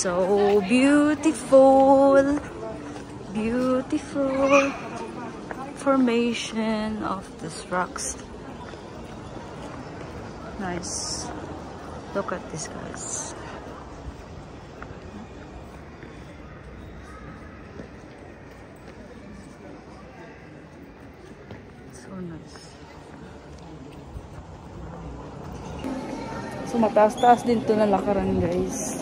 So beautiful, beautiful formation of these rocks. Nice. Look at this, guys. So nice. So mataas-taas din to na lakaran, guys.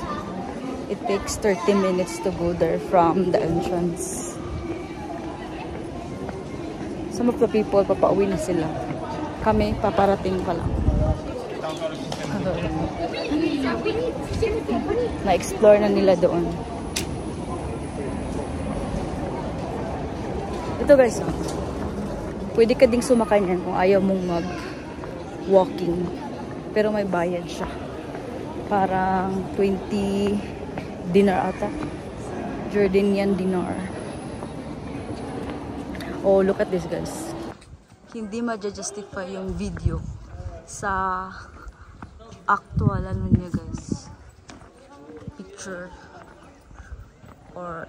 It takes 30 minutes to go there from the entrance. Some of the people, papauwi na sila. Kami, paparating pa lang. Na-explore na nila doon. Ito, guys. Pwede ka ding sumakay niyan kung ayaw mong mag-walking. Pero may bayad siya. Parang 20 dinar ata. Jordanian dinar. Oh, look at this, guys. Hindi ma-justify yung video sa actual ano niya, guys. Picture or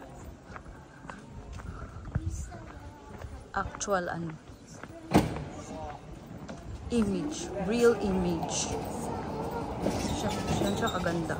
actual ano image, real image. Siya kaganda.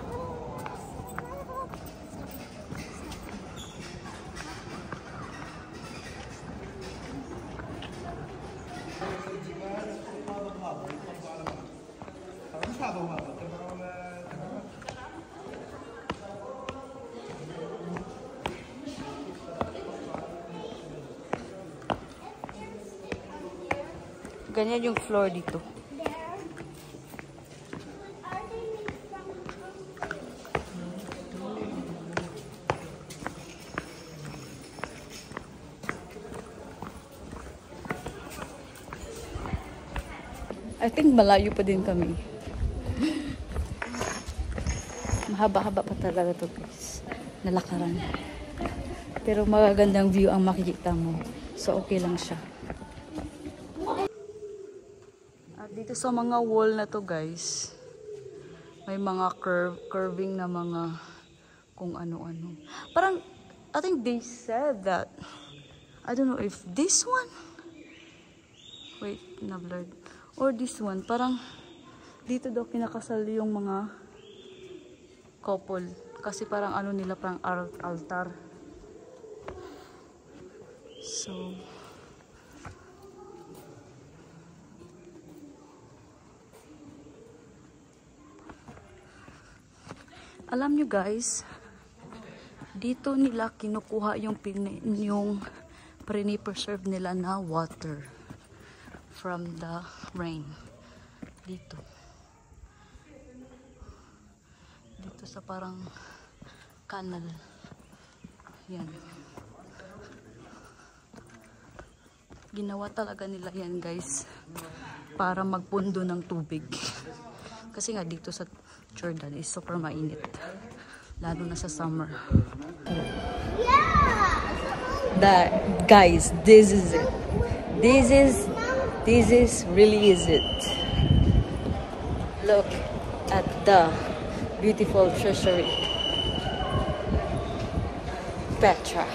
Ganyan yung floor dito. I think malayo pa din kami. Mahaba-haba pa talaga to, guys. Nalakaran. Pero magagandang view ang makikita mo. So okay lang siya. Dito sa mga wall na to, guys, may mga curving na mga kung ano-ano. Parang, I think they said that, I don't know if this one, wait, na-blurred, or this one, parang dito daw kinakasal yung mga couple. Kasi parang ano nila, parang altar. So, alam nyo, guys, dito nila kinukuha yung preserve nila na water from the rain. Dito sa parang canal. Yan. Ginawa talaga nila yan, guys, para magpundo ng tubig. Kasi nga dito sa Jordan is super mainit. Lalo na sa summer. Guys, this is it. This is really is it. Look at the beautiful treasury. Petra.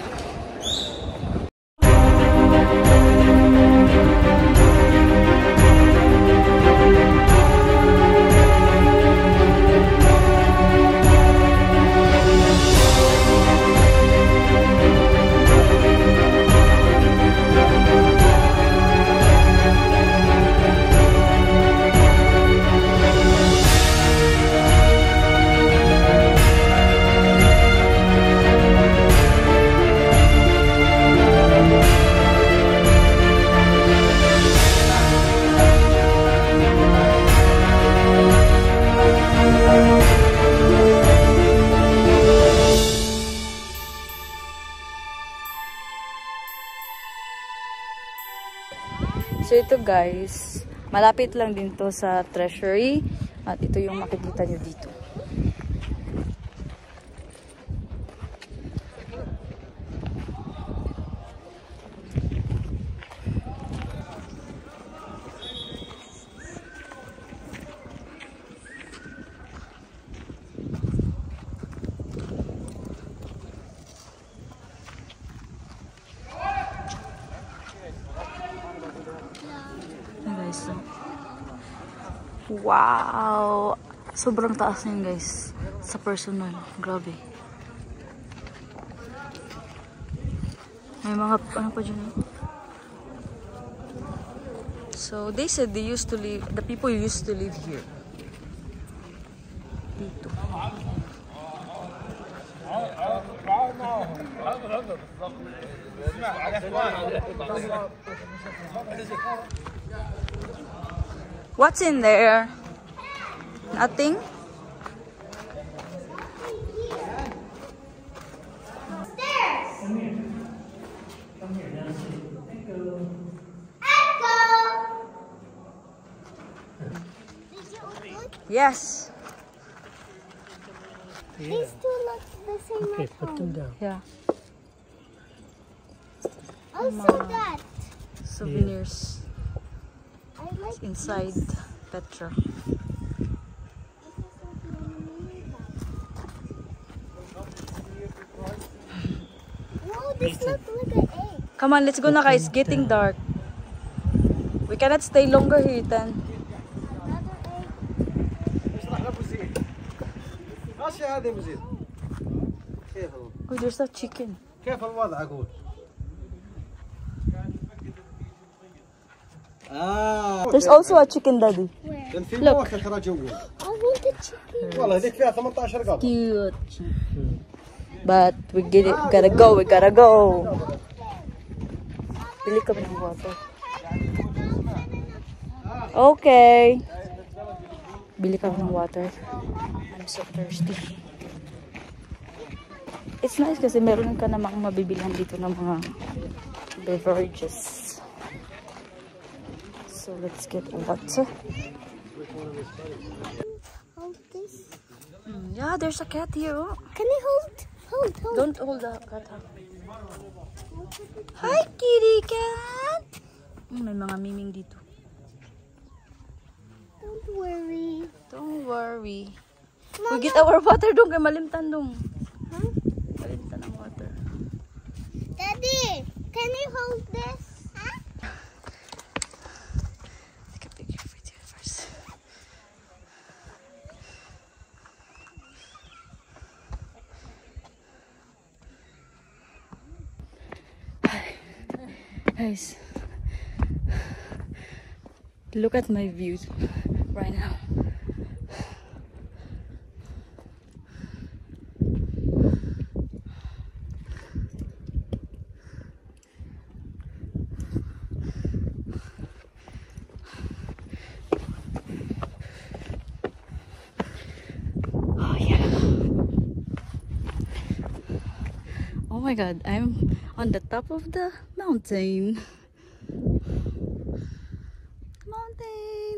So ito, guys, malapit lang din to sa treasury at ito yung makikita nyo dito. guys. Wow! Sobrang taas na yun guys. Sa personal. Grabe. May mga ano pa dyan. So they said they used to live, the people used to live here. Dito. What's in there? Nothing? Yes. These two look the same. Okay, put them down. Yeah. Also that. Souvenirs I like inside Petra. No, this looks like an egg. Come on, let's go na guys. It's getting dark. We cannot stay longer here, Ethan. Another egg. ماشي هذه مزيد كيف Oh, there's a chicken. كيف الوضع اقول There's also a chicken, Daddy. Where? كان في Look. موكل ترى جوا I want the chicken. والله هذيك فيها 18 قطعه Cute. But we get it. Gotta go. We gotta go. Bili kami ng water. Okay. Bili kami ng water. I'm so thirsty. It's nice kasi meron ka namang mabibilhan dito ng mga beverages. So let's get water. Hold this. Yeah, there's a cat here. Oh. Can you hold? Hold. Don't hold the cat. Hi, kitty cat! May mga miming dito. Don't worry. Don't worry. We get our water dong kay malimtan dong. Huh? Malimtan ang water. Daddy, can you hold this? Huh? Take a picture with you first. Guys, look at my view right now. Oh yeah. Oh my god, I'm on the top of the mountain. Mountain.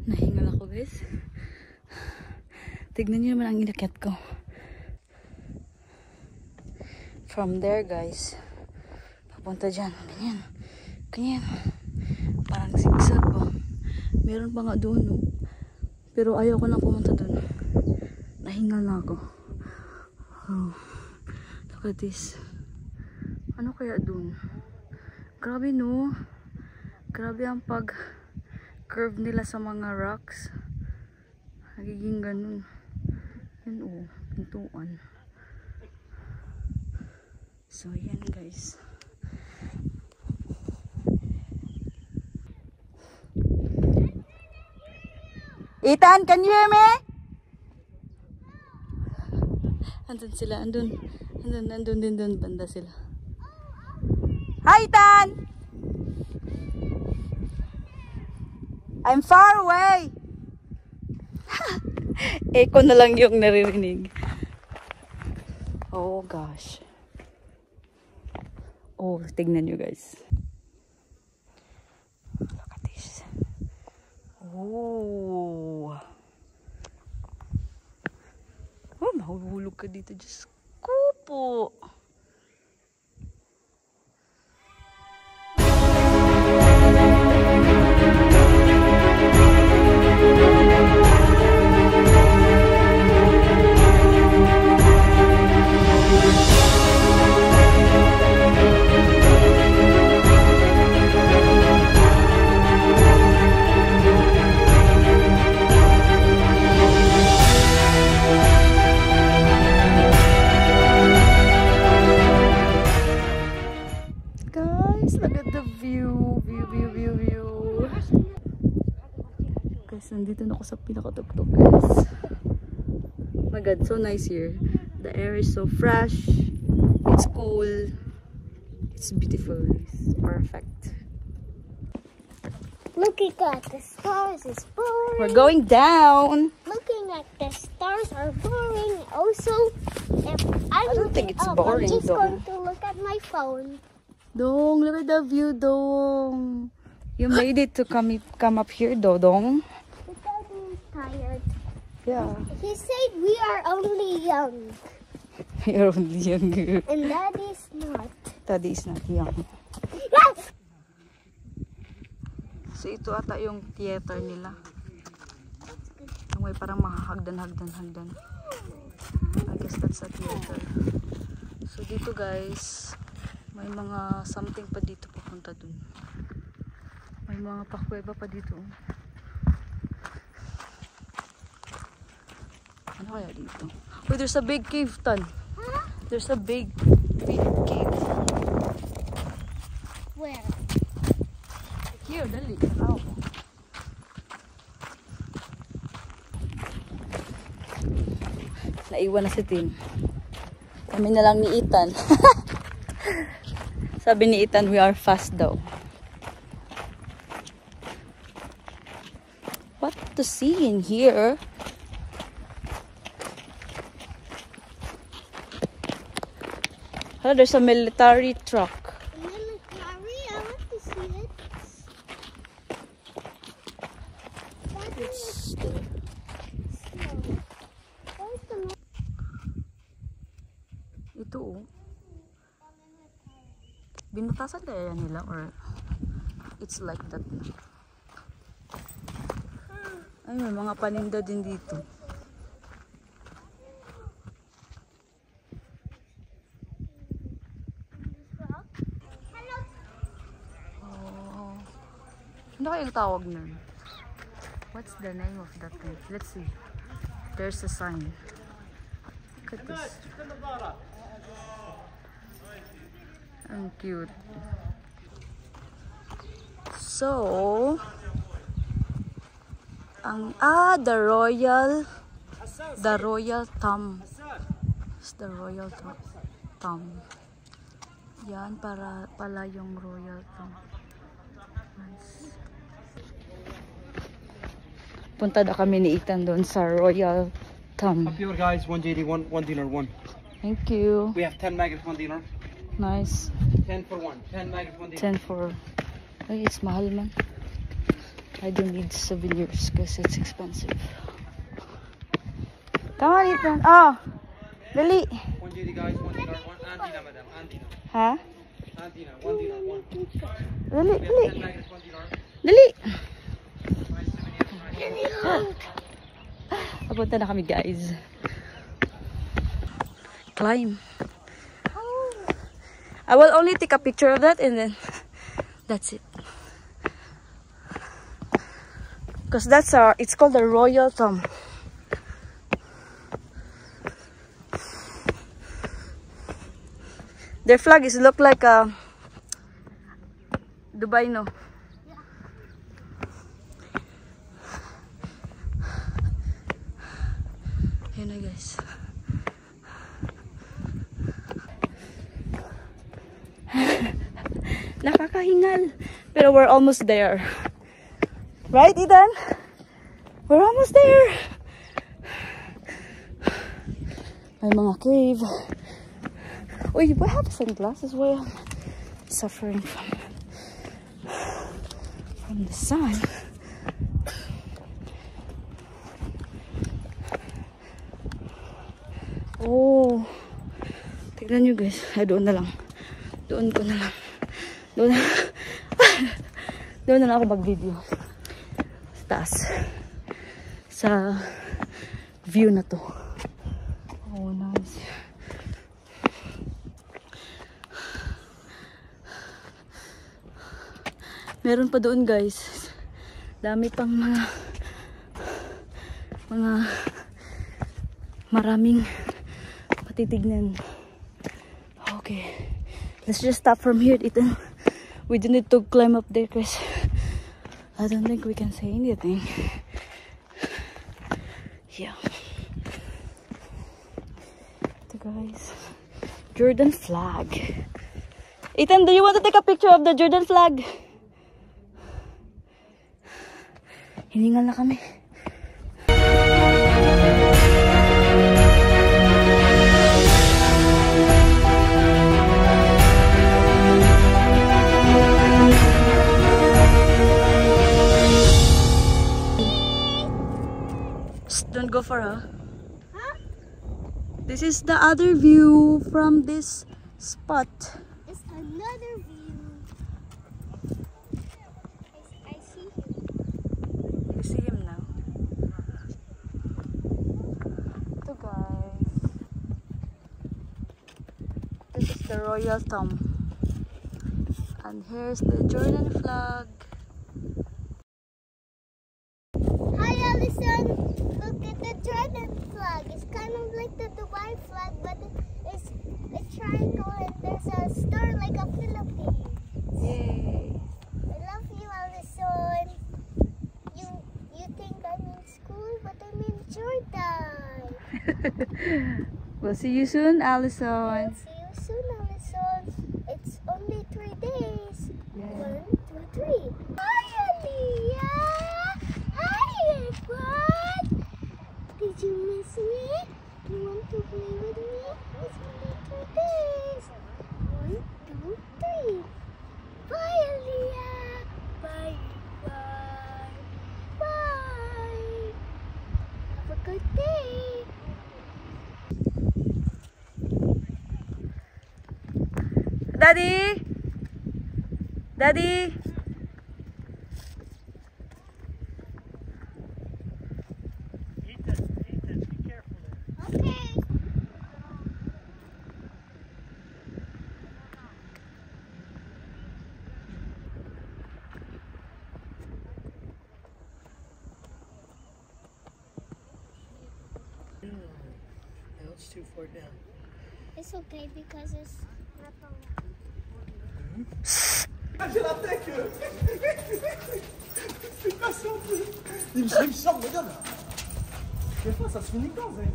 Nahingal ako guys. Tignan niyo naman ang inakyat ko. From there guys, papunta dyan. Ganyan. Ganyan. Parang zigzag ba. Meron pa nga doon no. Pero ayaw ko na pumunta doon. Nahingal na ako. Oh, look at this. Ano kaya doon? Grabe no. Grabe ang pag-curve nila sa mga rocks. Nagiging ganun. Yun oh, pintuan. So yan guys. Ethan, can you hear me? Andun sila, andun din doon banda sila. Hi, Ethan! I'm far away! Echo na lang yung naririnig. Oh gosh. Oh, tignan nyo guys. Look at this. Oh. Oh, mahuhulog ka dito. Diyos ko po. guys, look at the view. View. Guys, nandito na ako sa pinakatugtog, guys. Oh my god, so nice here. The air is so fresh. It's cool. It's beautiful. It's perfect. Looking at the stars is boring. We're going down. Looking at the stars are boring. Also, if I'm I don't think looking it's up, boring, I'm just though. going to look at my phone. Dong, look at the view, Dong. You made it to come up here, Dong. But Daddy is tired. Yeah. He said we are only young, You're only young. and Daddy's not. Daddy is not young. Yes! So ito ata yung theater nila. Yung may parang mahahagdan. I guess that's a theater. So dito guys, may mga something pa dito papunta dun. May mga pakweba pa dito. Ano kaya dito? Uy, there's a big cave, Tan. There's a big cave. Where? Here, dali. Ow. Naiwan na si Tim. Kami na lang ni Ethan. Sabi ni Ethan, we are fast daw. What to see in here? Oh, there's a military truck. Military, I want to see it. Ito oh. Binutasan kaya nila or it's like that na? Ay, may mga paninda din dito. Oh. Ano kayang tawag nun? What's the name of that thing? Let's see. There's a sign. Look at this. Ang cute. So, the royal thumb. It's the royal thumb. Yan pala yung royal thumb. Nice. Punta na kami ni Ethan doon sa royal thumb. Up here, guys. 1 JD, 1 dinar, 1. Thank you. We have 10 maggots, 1 dinar. Nice. 10 for 1. 10 maggots, 1 dinar. 10 for... Ay, it's mahal man. I don't need souvenirs because it's expensive. Come on, Ethan. Oh! Dali! 1 JD, guys. 1 dinar, 1. Andina, madam. Andina. Ha? Andina, 1 dinar, 1. Dali, We dali. have 10 maggots, 1 dinar. Dali! Papunta na kami, guys. Climb. I will only take a picture of that and then that's it. Because it's called the royal thumb. Their flag look like a Dubai, no? Yan na, guys. Nakakahingal. Pero we're almost there. Right, Ethan? We're almost there. May mga cave. Uy, I have sunglasses while I'm suffering from the sun. Oh, tignan nyo guys. Ay, doon na lang. Doon ko na lang. Doon na lang ako mag-video. Sa taas. Sa view na to. Oh, nice. Meron pa doon guys. Dami pang mga maraming patitignan. Okay. Let's just stop from here, Ethan. We don't need to climb up there because I don't think we can say anything. Yeah. Ito guys. Jordan flag. Ethan, do you want to take a picture of the Jordan flag? Hiningal na kami. Don't go far, huh? Huh? This is the other view from this spot. It's another view. I see him. You see him now. Ito guys. This is the royal tomb. And here's the Jordan flag. Hi, Allison. Look at the Jordan flag. It's kind of like the Dubai flag, but it's a triangle and there's a star like a Philippines. Yay! I love you, Allison. You think I'm in school, but I'm in Jordan. We'll see you soon, I'll Allison. see you soon, Allison. It's only 3 days. Yeah. 1, 2, 3. Hi, Aliyah. Hi, everyone. Did you miss me? You want to play with me? It's only 3 days. 1, 2, 3. Bye, Aliyah. Bye, bye. Bye. Have a good day. Daddy! Daddy! Okay. No, it's too far down. It's okay because it's not a lot. Angela, thank you. C'est pas simple. Il me sort, regarde. Des fois, ça se finit quand même.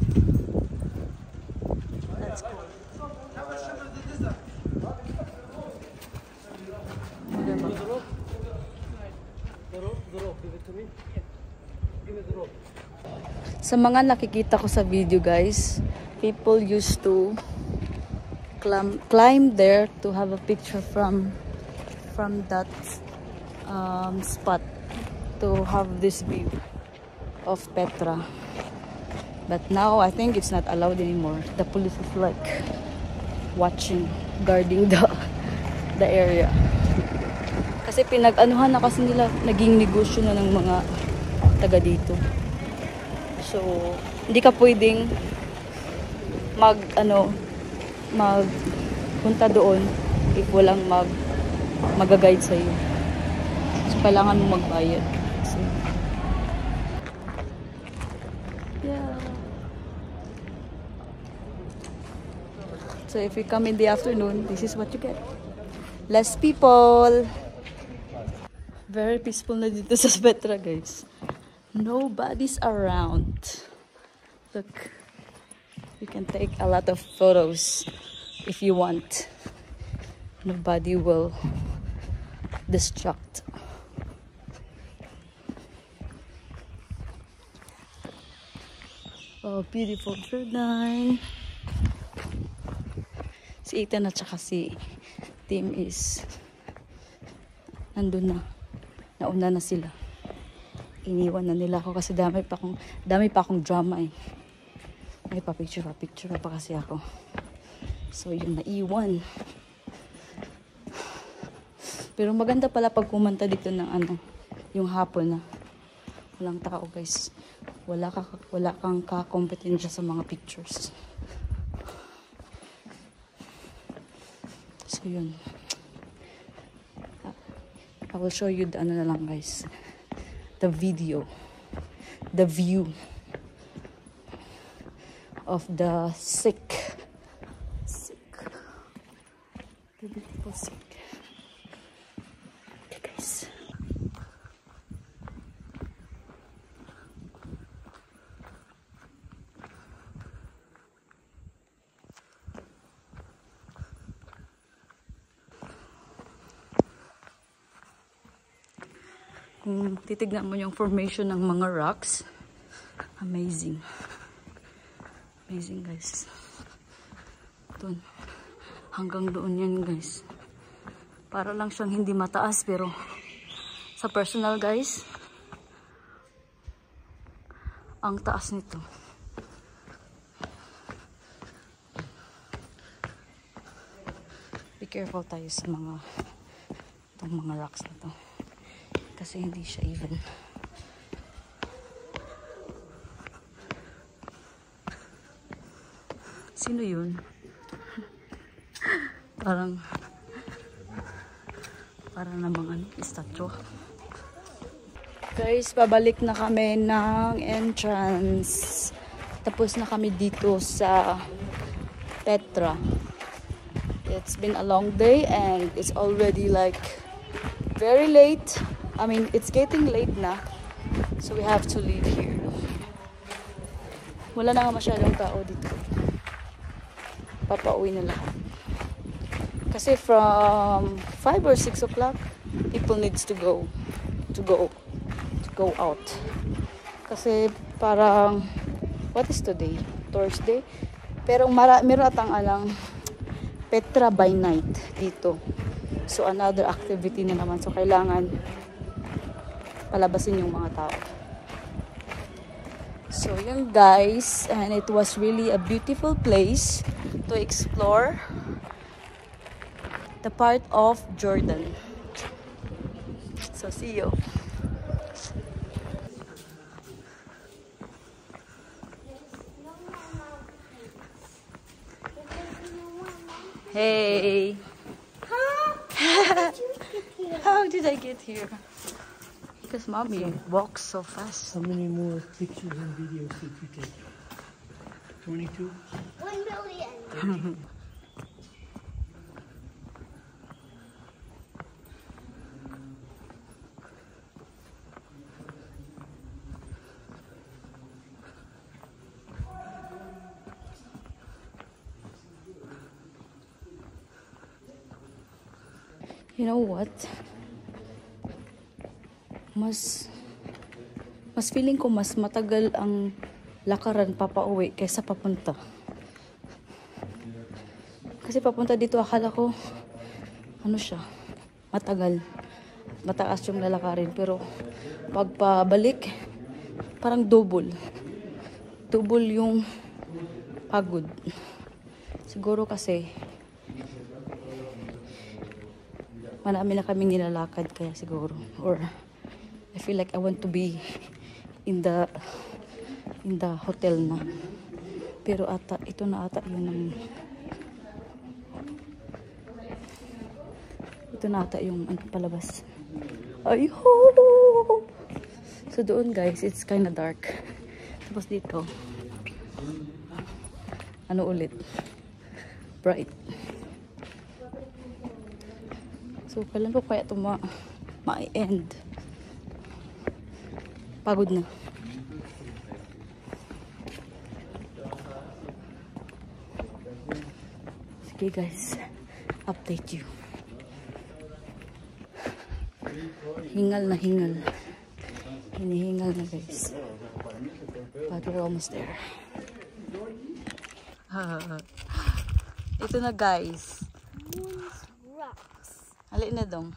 Sa mga nakikita ko sa video guys, people used to climb there to have a picture from that spot to have this view of Petra. But now I think it's not allowed anymore. The police is like watching, guarding the area. Kasi pinag-anuhan na kasi nila, naging negosyo na ng mga taga dito. So, hindi ka pwedeng magpunta doon if walang mag-guide sa iyo. So, kailangan mo magbayad. So, yeah. So, if you come in the afternoon, this is what you get. Less people. Very peaceful na dito sa Petra, guys. Nobody's around. Look, you can take a lot of photos if you want. Nobody will distract. Oh, beautiful Jordan. Si Ethan at saka si Tim is nandun na. Nauna na sila. Iniwan na nila ako kasi dami pa akong drama eh. May pa-picture pa kasi ako. So yun, naiwan. Pero maganda pala pag kumanta dito ng yung hapon na walang tao guys. Wala kang kakompetensya sa mga pictures. So yun. I will show you the na lang guys. The video. The view of the sick. Kung titignan mo yung formation ng mga rocks, amazing. Amazing guys. Doon. Hanggang doon yan guys. Para lang siyang hindi mataas pero sa personal guys, ang taas nito. Be careful tayo sa itong mga rocks na to. Kasi hindi siya even. Sino yun? Parang namang statue. Guys, pabalik na kami ng entrance. Tapos na kami dito sa Petra. It's been a long day and it's already like very late. I mean, it's getting late na. So we have to leave here. Wala na nga masyadong tao dito. Papauwi na lahat. Kasi from 5 or 6 o'clock, people needs to go out. Kasi parang, what is today? Thursday? Pero meron atang Petra by night dito. So another activity na naman. So kailangan palabasin yung mga tao. So yun guys, and it was really a beautiful place to explore the part of Jordan. So see you. Hey. How did I get here? Because mommy walks so fast. How many more pictures and videos did you take? 22? 1 million. You know what? Mas feeling ko mas matagal ang lakaran papauwi kaysa papunta. Kasi papunta dito akala ko siya, matagal. Mataas yung lalakarin pero pagpabalik parang double. Double yung pagod. Siguro kasi marami na kaming nilalakad kaya siguro, or I feel like I want to be in the hotel na. Pero ito na ata yun ito na ata yung palabas. I hope! So doon guys, it's kinda dark. Tapos dito ulit, bright. So, kailan po kaya ito ma-end? Pagod na. Sige guys, update you. Hingal na hingal. Hinihingal na guys. But we're almost there. Ito na guys. Halika na dong.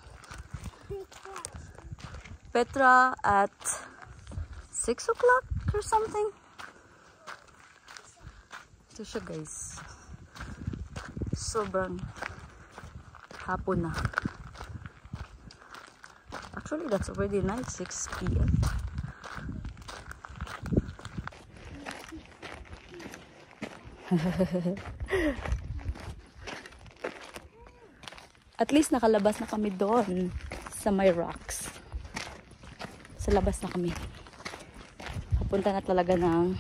Petra at 6 o'clock or something. Ito siya guys. Sobrang hapon na. Actually, that's already night, 6 p.m. At least nakalabas na kami doon sa may rocks. Sa labas na kami. Papunta na talaga ng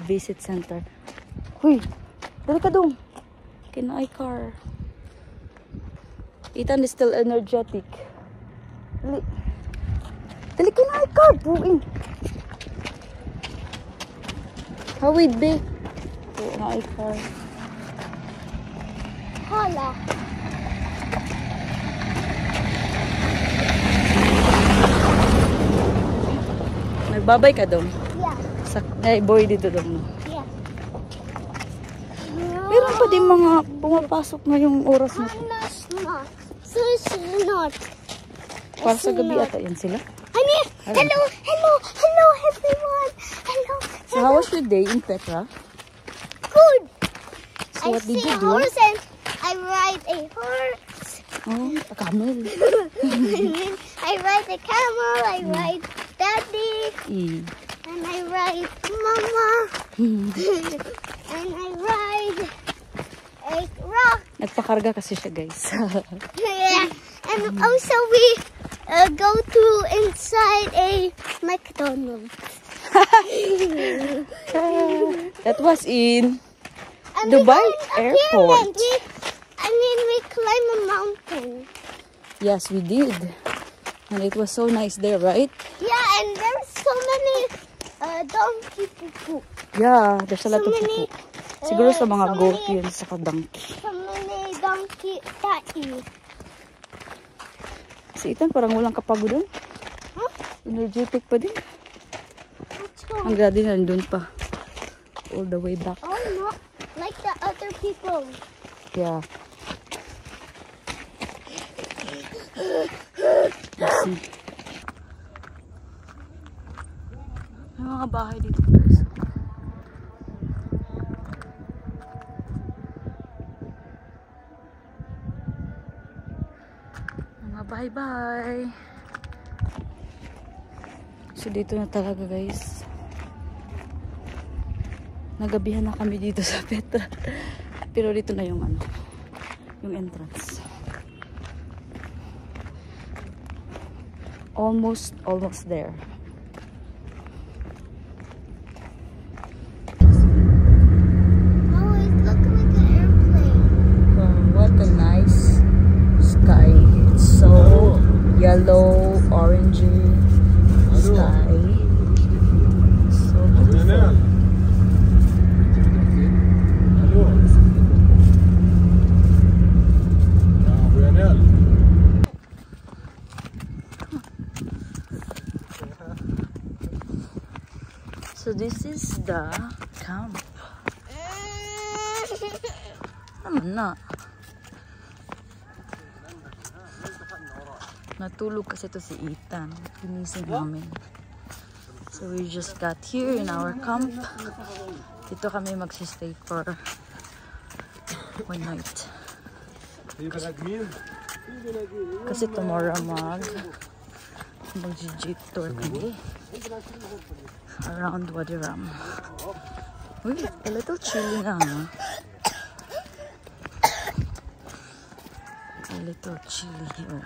visit center. Huy! Dali ka doon! Kinay car. Ethan is still energetic. Dali. Dali kinay car! Buing! Hawid be! Kinay car. Hola. Babay ka dong. Yeah. Ay, boy dito dong. Yeah. Meron pa din mga pumapasok na yung oras na to. Not. So it's not. Para sa gabi ata yan sila. Honey, hello, hello, hello, everyone. Hello. So how was your day in Petra? Good. So what did see you a do? horse and I ride a horse. Oh, a camel. And then I ride a camel. I ride daddy. And I ride mama. And I ride a rock. Nagpakarga kasi siya, guys. Yeah. And also we go to inside a McDonald's. That was in And Dubai we go up here Airport. and then we climb a mountain. Yes, we did. And it was so nice there, right? Yeah, and there's so many donkey poo. Yeah, there's a lot So of many, people. Siguro sa mga so goat many- yun, sa donkey. So many donkey tatty. Si Ethan parang walang kapagodan. Huh? Energetic pa din. Let's go. Ang grabe na nandun pa. All the way back. Oh no, like the other people. Yeah. Let's see. May mga bahay dito, guys. Mga bye-bye. So dito na talaga, guys. Nagabihan na kami dito sa Petra. Pero dito na yung yung entrance. Almost there. Oh, it looks like an airplane. Wow, what a nice sky. It's so yellow, orangey sky. So beautiful. So this is the camp. Naman na. Natulog kasi to si Ethan. Ginising namin. So we just got here in our camp. Dito kami magsistay for one night. Kasi tomorrow mag-jeep tour kami around Wadi Rum. Uy, a little chilly na. A little chilly here.